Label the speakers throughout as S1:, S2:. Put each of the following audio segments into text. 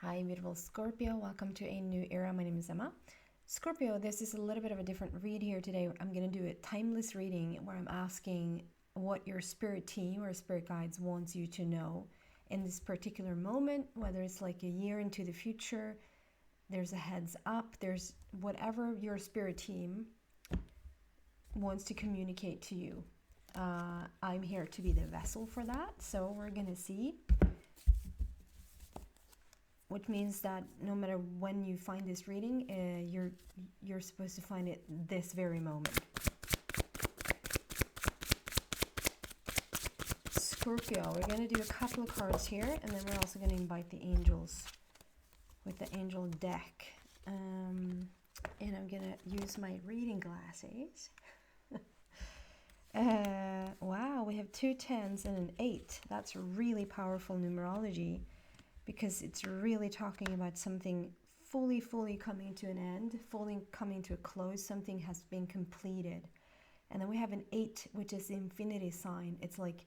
S1: Hi, beautiful Scorpio. Welcome to a new era. My name is Emma. Scorpio, this is a little bit of a different read here today. I'm going to do a timeless reading where I'm asking what your spirit team or spirit guides wants you to know in this particular moment, whether it's like a year into the future, there's a heads up, there's whatever your spirit team wants to communicate to you. I'm here to be the vessel for that. So we're going to see. Which means that no matter when you find this reading, you're supposed to find it this very moment. Scorpio, we're going to do a couple of cards here, and then we're also going to invite the angels with the angel deck. And I'm going to use my reading glasses. Wow, we have 2 10s and an 8. That's really powerful numerology, because it's really talking about something fully coming to an end, fully coming to a close. Something has been completed. And then we have an 8, which is the infinity sign. It's like,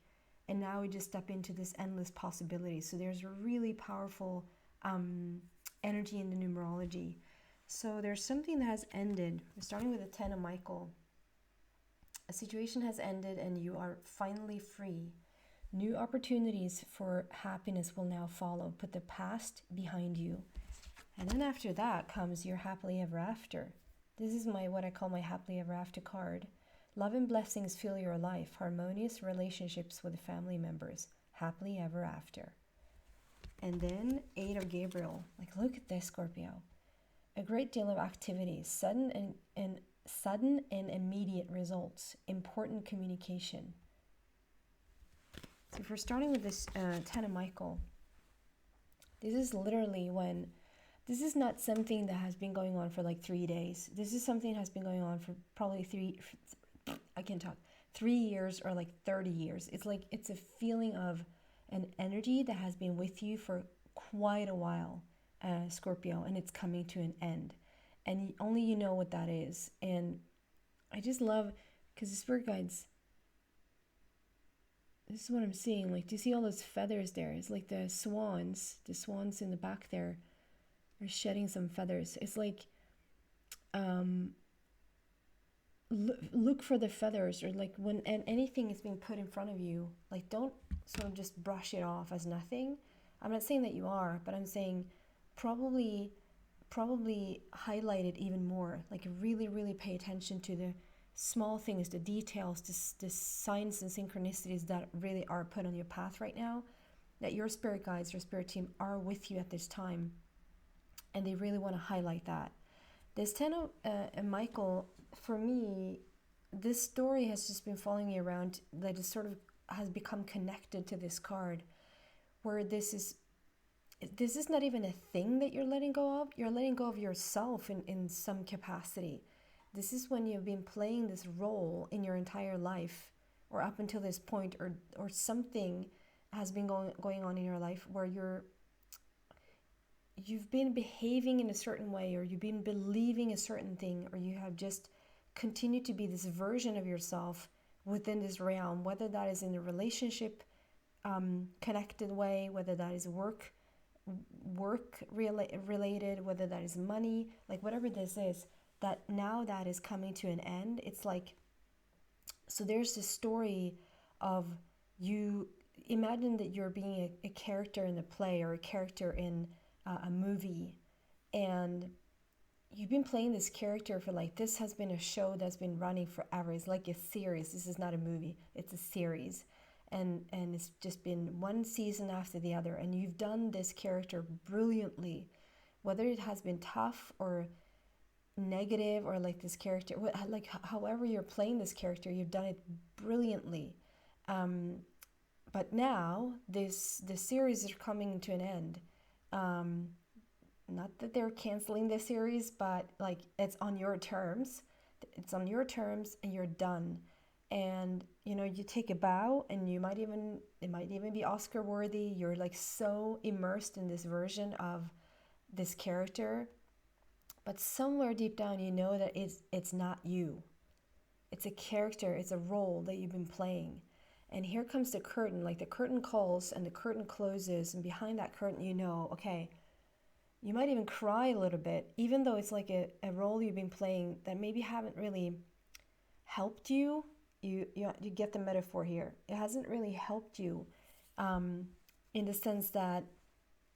S1: and now we just step into this endless possibility. So there's a really powerful energy in the numerology. So there's something that has ended. We're starting with the 10 of Michael. A situation has ended and you are finally free. New opportunities for happiness will now follow. Put the past behind you. And then after that comes your happily ever after. This is what I call my happily ever after card. Love and blessings fill your life. Harmonious relationships with family members. Happily ever after. And then 8 of Gabriel. Like, look at this, Scorpio. A great deal of activity. Sudden and immediate results. Important communication. So if we're starting with this 10 of Michael, this is literally when, this is not something that has been going on for like 3 days. This is something that has been going on for probably 3 years or like 30 years. It's like, it's a feeling of an energy that has been with you for quite a while, Scorpio, and it's coming to an end. And only you know what that is. And I just love, because the spirit guides, this is what I'm seeing. Like, do you see all those feathers there? It's like the swans in the back there are shedding some feathers. It's like, look for the feathers, or like when anything is being put in front of you, like don't sort of just brush it off as nothing. I'm not saying that you are, but I'm saying probably highlight it even more. Like really pay attention to the small things, the details, the signs and synchronicities that really are put on your path right now, that your spirit guides, your spirit team are with you at this time, and they really want to highlight that. This 10 of Michael, for me, this story has just been following me around, that it sort of has become connected to this card, where this is not even a thing that you're letting go of. You're letting go of yourself in some capacity. This is when you've been playing this role in your entire life, or up until this point, or something has been going on in your life where you've been behaving in a certain way, or you've been believing a certain thing, or you have just continued to be this version of yourself within this realm, whether that is in a relationship connected way, whether that is work related, whether that is money, like whatever this is, that now that is coming to an end. It's like, so there's this story of you, imagine that you're being a character in a play or a character in a movie, and you've been playing this character for, like, this has been a show that's been running forever. It's like a series. This is not a movie, it's a series, and it's just been one season after the other, and you've done this character brilliantly, whether it has been tough or negative, or like this character, like however you're playing this character, you've done it brilliantly. But now the series is coming to an end. Not that they're canceling the series, but like it's on your terms. It's on your terms, and you're done. And you take a bow, and it might even be Oscar worthy. You're like so immersed in this version of this character, but somewhere deep down you know that it's not you. It's a character, it's a role that you've been playing. And here comes the curtain, like the curtain calls and the curtain closes, and behind that curtain, okay, You might even cry a little bit, even though it's like a role you've been playing that maybe haven't really helped you. You get the metaphor here. It hasn't really helped you, in the sense that,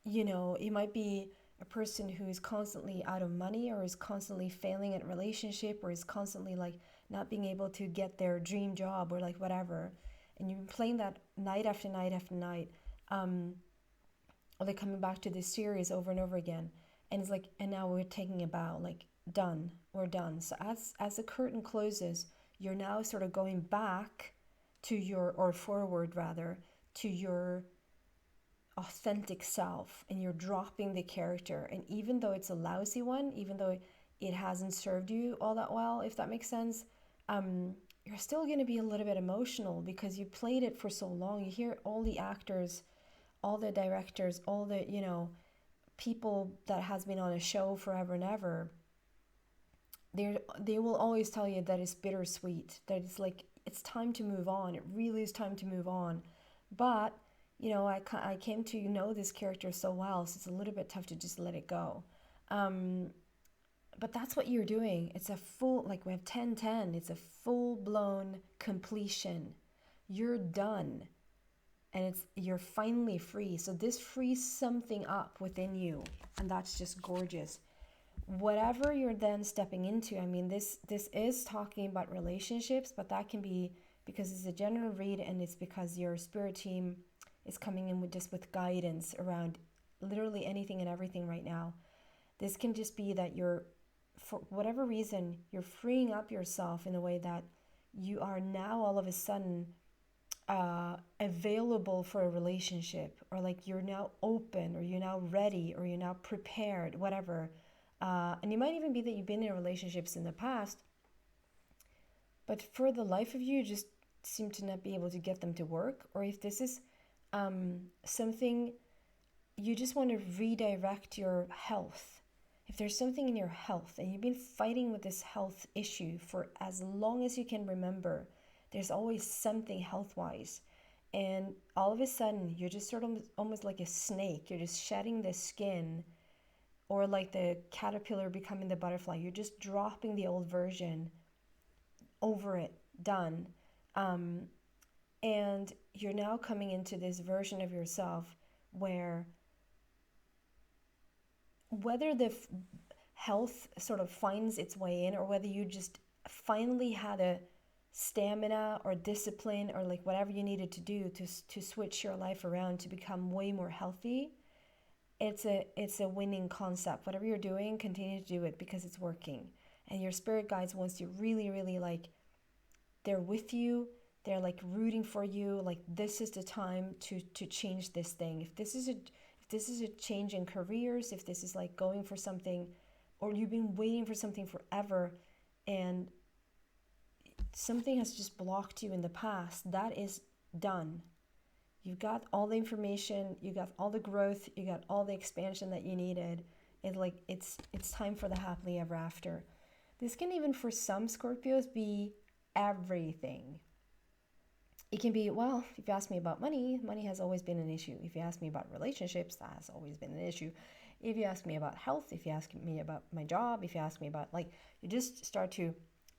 S1: you might be a person who is constantly out of money, or is constantly failing at relationship, or is constantly like not being able to get their dream job, or like whatever. And you've been playing that night after night after night. Or they're coming back to this series over and over again. And it's like, and now we're taking a bow, like done, we're done. So as the curtain closes, you're now sort of going back to or forward rather, to your authentic self, and you're dropping the character. And even though it's a lousy one, even though it hasn't served you all that well, if that makes sense, you're still going to be a little bit emotional because you played it for so long. You hear all the actors, all the directors, all the, people that has been on a show forever and ever. They will always tell you that it's bittersweet, that it's like, it's time to move on. It really is time to move on. But, I came to know this character so well, so it's a little bit tough to just let it go. But that's what you're doing. It's a full, like we have 10-10, it's a full-blown completion. You're done. And you're finally free. So this frees something up within you, and that's just gorgeous. Whatever you're then stepping into, I mean, this is talking about relationships, but that can be because it's a general read, and it's because your spirit team is coming in with guidance around literally anything and everything right now. This can just be that for whatever reason, you're freeing up yourself in a way that you are now all of a sudden available for a relationship, or like you're now open, or you're now ready, or you're now prepared, whatever. And it might even be that you've been in relationships in the past, but for the life of you, you just seem to not be able to get them to work. Or if this is something you just want to redirect your health. If there's something in your health and you've been fighting with this health issue for as long as you can remember, there's always something health-wise. And all of a sudden, you're just sort of almost like a snake. You're just shedding the skin, or like the caterpillar becoming the butterfly. You're just dropping the old version, over it, done. And you're now coming into this version of yourself where whether the health sort of finds its way in, or whether you just finally had a stamina or discipline, or like whatever you needed to do to switch your life around to become way more healthy, it's a winning concept. Whatever you're doing, continue to do it because it's working. And your spirit guides wants to really, really, like, they're with you. They're like rooting for you. Like, this is the time to change this thing. If this is a change in careers, if this is like going for something, or you've been waiting for something forever and something has just blocked you in the past, that is done. You got all the information, you got all the growth, you got all the expansion that you needed. It's time for the happily ever after. This can even, for some Scorpios, be everything. It can be, well, if you ask me about money has always been an issue. If you ask me about relationships, that has always been an issue. If you ask me about health, if you ask me about my job, if you ask me about, like, you just start to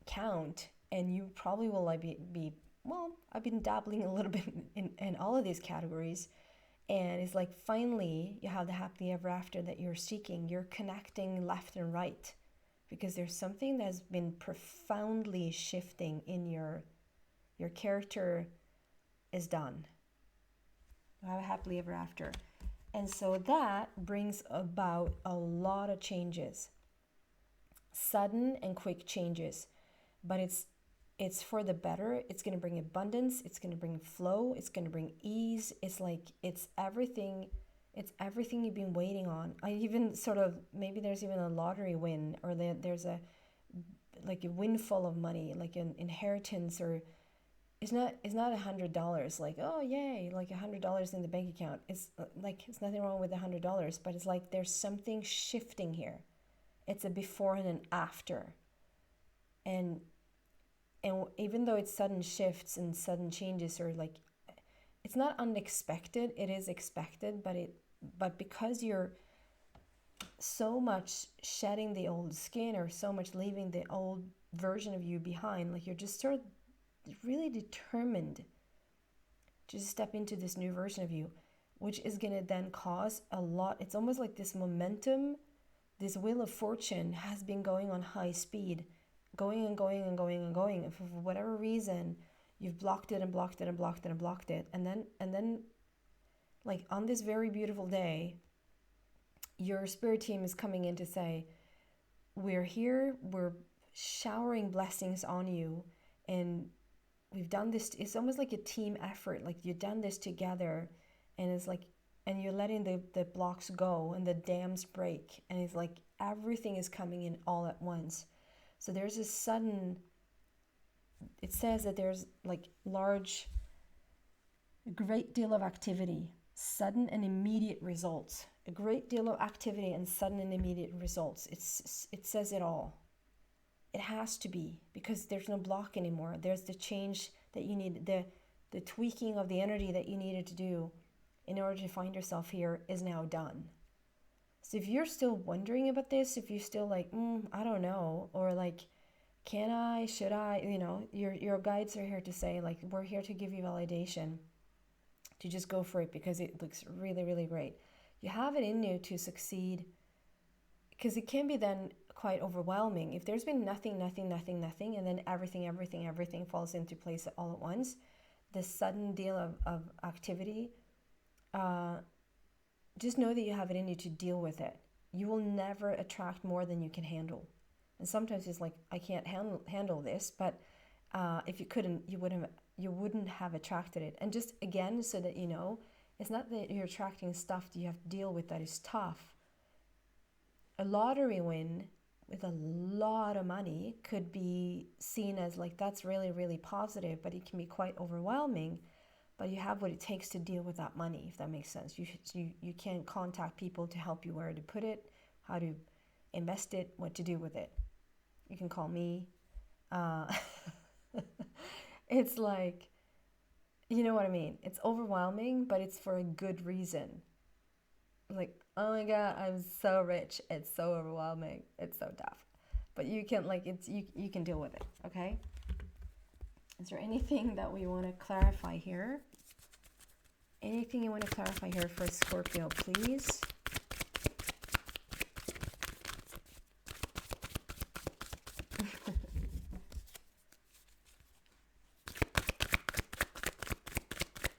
S1: count, and you probably will be well, I've been dabbling a little bit in all of these categories. And it's like, finally, you have the happily ever after that you're seeking. You're connecting left and right because there's something that's been profoundly shifting in your character is done. You have a happily ever after. And so that brings about a lot of changes. Sudden and quick changes. But it's for the better. It's going to bring abundance. It's going to bring flow. It's going to bring ease. It's like, it's everything you've been waiting on. I even sort of, maybe there's even a lottery win, or there's a windfall of money, like an inheritance, or it's not $100, like, oh yay, like $100 in the bank account. It's like, it's nothing wrong with $100, but it's like there's something shifting here. It's a before and an after. And even though it's sudden shifts and sudden changes, or like, it's not unexpected, it is expected, but because you're so much shedding the old skin, or so much leaving the old version of you behind. Like you're just sort of really determined to step into this new version of you, which is going to then cause a lot. It's almost like this momentum, this wheel of fortune has been going on high speed, going and going and going and going. And for whatever reason, you've blocked it and blocked it and blocked it and blocked it. And then like on this very beautiful day, your spirit team is coming in to say, we're here, we're showering blessings on you, and we've done this. It's almost like a team effort. Like you've done this together, and it's like, and you're letting the blocks go and the dams break, and it's like everything is coming in all at once. So there's a sudden, it says that there's like a great deal of activity, sudden and immediate results. A great deal of activity and sudden and immediate results. It says it all. It has to be, because there's no block anymore. There's the change that you need, the tweaking of the energy that you needed to do in order to find yourself here is now done. So if you're still wondering about this, if you're still like, I don't know, or like, can I, should I, your guides are here to say, like, we're here to give you validation, to just go for it, because it looks really, really great. You have it in you to succeed, because it can be then quite overwhelming. If there's been nothing, and then everything falls into place all at once, this sudden deal of activity, just know that you have it in you to deal with it. You will never attract more than you can handle. And sometimes it's like, I can't handle this, but if you couldn't, you wouldn't have attracted it. And just again, so that you know, it's not that you're attracting stuff that you have to deal with that is tough. A lottery win with a lot of money could be seen as like, that's really, really positive, but it can be quite overwhelming. But you have what it takes to deal with that money, if that makes sense. You can contact people to help you where to put it, how to invest it, what to do with it. You can call me. It's like, you know what I mean? It's overwhelming, but it's for a good reason. Like, oh my God, I'm so rich. It's so overwhelming. It's so tough. But you can, like, you can deal with it, okay? Is there anything that we want to clarify here? Anything you want to clarify here for Scorpio, please?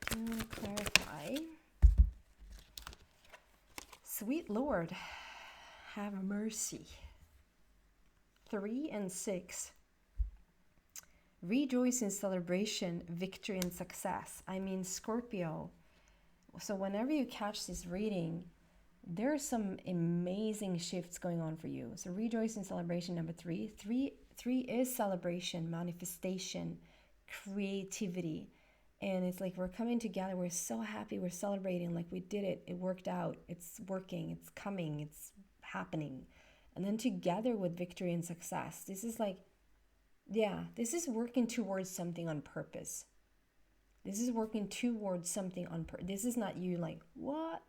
S1: Do you want to clarify? Sweet Lord, have mercy. 3 and 6. Rejoice in celebration, victory, and success. I mean, Scorpio. So whenever you catch this reading, there are some amazing shifts going on for you. So rejoice in celebration, number 3. Three is celebration, manifestation, creativity. And it's like we're coming together. We're so happy. We're celebrating. Like we did it. It worked out. It's working. It's coming. It's happening. And then together with victory and success. This is like, yeah, this is working towards something on purpose. This is working towards something on purpose. This is not you like, what?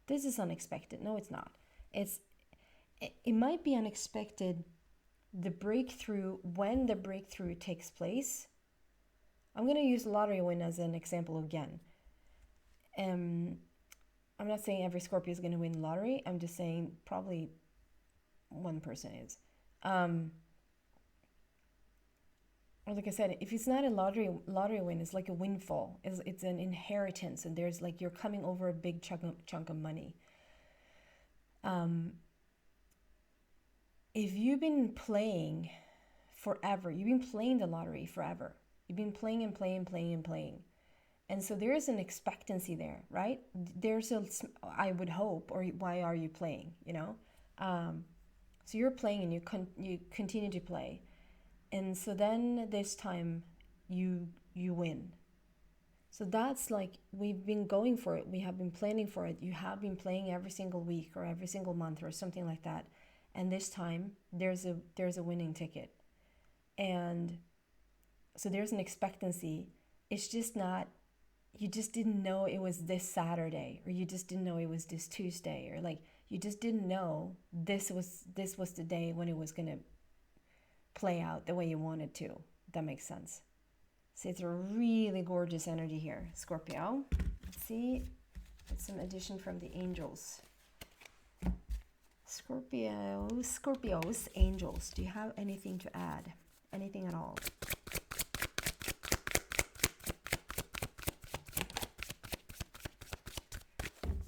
S1: This is unexpected. No, it's not. It might be unexpected, the breakthrough, when the breakthrough takes place. I'm going to use lottery win as an example again. I'm not saying every Scorpio is going to win the lottery. I'm just saying probably one person is. Or like I said, if it's not a lottery win, it's like a windfall. It's an inheritance, and there's like you're coming over a big chunk of money. If you've been playing forever, you've been playing the lottery forever. You've been playing and playing. And so there is an expectancy there, right? I would hope, or why are you playing, you know? So you're playing and you continue to play. And so then this time you win. So that's like, we've been going for it. We have been planning for it. You have been playing every single week or every single month or something like that. And this time there's a winning ticket. And so there's an expectancy. It's just not you just didn't know it was this Saturday, or you just didn't know it was this Tuesday, or like you just didn't know this was the day when it was going to play out the way you wanted to. That makes sense. So it's a really gorgeous energy here, Scorpio. Let's see, it's some addition from the angels. Scorpios, angels, do you have anything to add? Anything at all?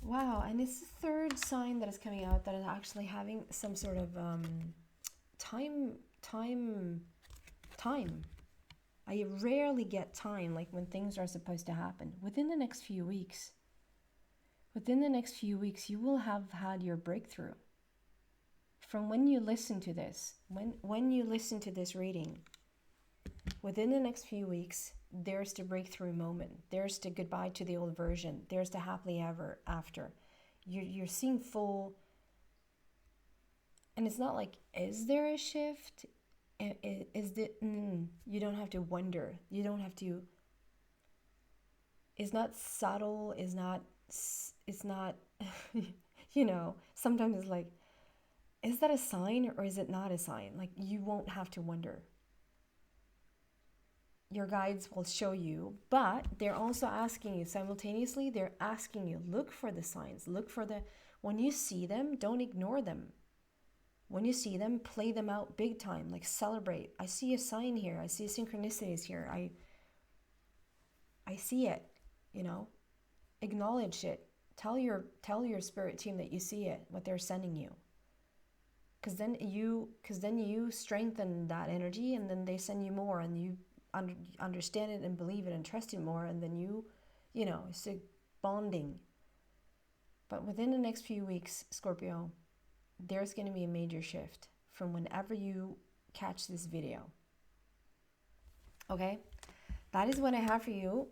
S1: Wow, and it's the third sign that is coming out that is actually having some sort of time. I rarely get time, like when things are supposed to happen. Within the next few weeks, you will have had your breakthrough. From when you listen to this, when you listen to this reading, within the next few weeks, there's the breakthrough moment. There's the goodbye to the old version. There's the happily ever after. You're seeing full, and it's not like, is there a shift? You don't have to wonder. You don't have to. It's not subtle. It's not. You know. Sometimes it's like, is that a sign or is it not a sign? Like, you won't have to wonder. Your guides will show you, but they're also asking you simultaneously. They're asking you, look for the signs. Look for the. When you see them, don't ignore them. When you see them, play them out big time, like celebrate. I see a sign here. I see synchronicities here. I see it, you know. Acknowledge it. Tell your spirit team that you see it, what they're sending you. Because then you strengthen that energy, and then they send you more, and you understand it and believe it and trust it more, and then you know, it's a bonding. But within the next few weeks, Scorpio, there's going to be a major shift from whenever you catch this video. Okay, that is what I have for you,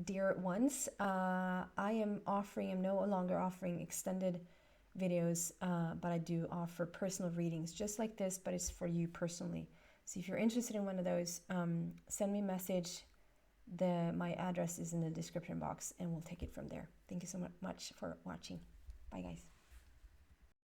S1: dear ones. I'm no longer offering extended videos, but I do offer personal readings just like this, but it's for you personally. So if you're interested in one of those, send me a message. My address is in the description box, and we'll take it from there. Thank you so much for watching. Bye, guys.